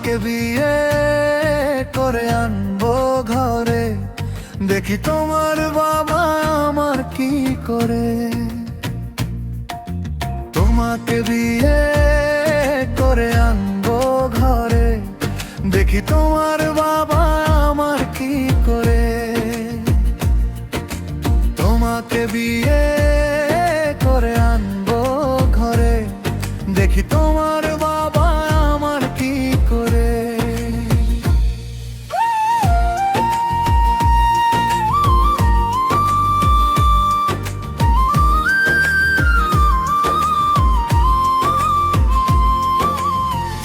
তোমাকে বিয়ে করে আনবো ঘরে, দেখি তোমার বাবা আমার কি করে। তোমাকে বিয়ে করে আনবো ঘরে, দেখি তোমার বাবা আমার কি করে। তোমাকে বিয়ে করে আনবো ঘরে, দেখি তোমার বাবা আমার কি করে।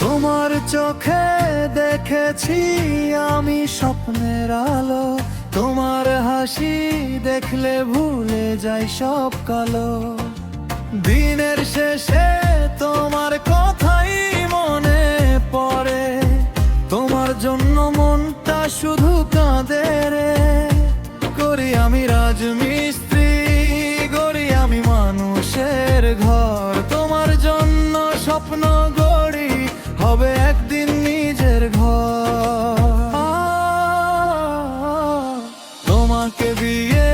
তোমার চোখে দেখেছি আমি স্বপ্নের আলো, তোমার হাসি দেখলে ভুলে যাই সব কালো। দিনের শেষে তোমার কথাই মনে পড়ে, তোমার জন্য মনটা শুধু কাঁদে রে। করি আমি রাজমিস্ত্রি, গড়ি আমি মানুষের ঘর, তোমার জন্য স্বপ্ন গড়ি হবে একদিন নিজের ঘর। তোমাকে বিয়ে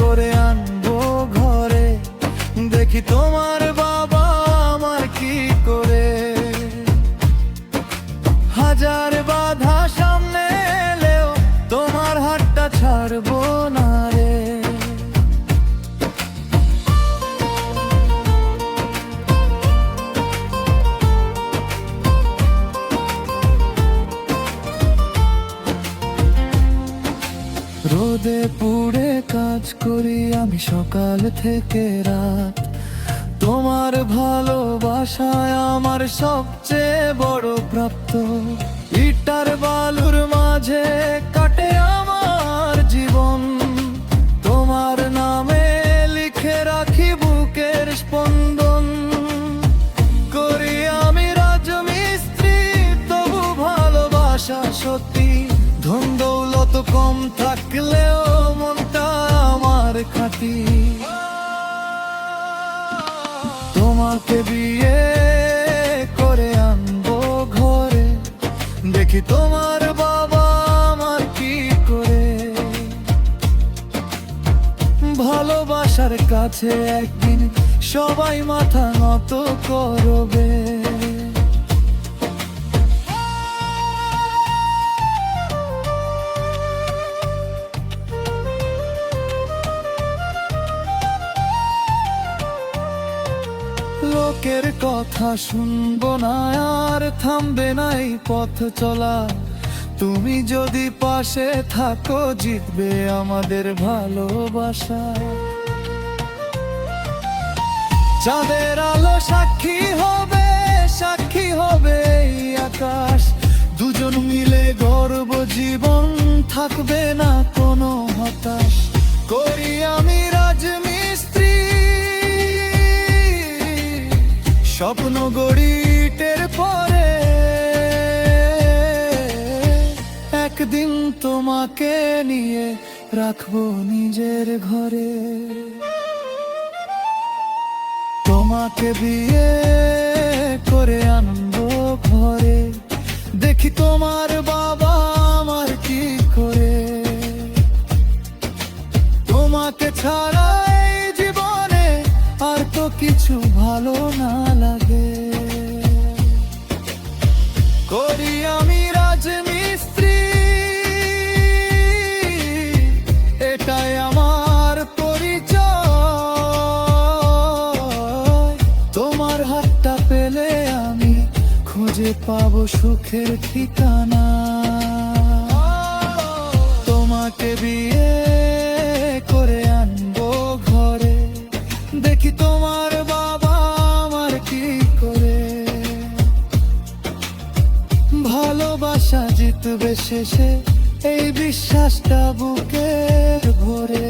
করে আনবো ঘরে, দেখি তোমার বাবা আমার কি করে। হাজার বাধা সামনে এলেও তোমার হাতটা ছাড়বো না রে। রোদে পুড়ে কাজ করি আমি সকাল থেকে রাত, তোমার ভালোবাসায় আমার সবচেয়ে বড় প্রাপ্ত। ইটার বালুর মাঝে কাটে আমার জীবন, তোমার নামে লিখে রাখি বুকের স্পন্দন। করি আমি রাজমিস্ত্রি, তবু ভালোবাসা সত্যি। ধন দৌলত কম থাকলেও মনটা আমার খাঁটি। তোমাকে বিয়ে করে আনবো ঘরে, দেখি তোমার বাবা আমার কি করে। ভালোবাসার কাছে একদিন সবাই মাথা নত করবে। লোকের কথা শুনবো না আর থামবে না এই পথ চলা। তুমি যদি পাশে থাকো জিতবে আমাদের ভালোবাসা। চাঁদের আলো সাক্ষী হবে এই আকাশ। দুজন মিলে গর্ব জীবন, থাকবে না কোনো হতাশ। করি আমি রাজমিস্ত্রি, স্বপ্ন গড়ি টের পরে। একদিন তোমাকে নিয়ে রাখবো নিজের ঘরে। তোমাকে বিয়ে করে আনবো ঘরে, দেখি তোমার বাবা আমার কি করে। তোমাকে ছাড়া এই জীবনে আর তো কিছু ভালো না লাগে। করি আমি রাজমিস্ত্রি, এটাই আমার পরিচয়। তোমার হাতটা পেলে আমি খুঁজে পাবো সুখের ঠিকানা। তোমাকে বিয়ে করে আনবো ঘরে, দেখি তোমার বাবা আমার কি করে। ভালোবাসা জিতবে শেষে, এই বিশ্বাসটা বুকে ভরে।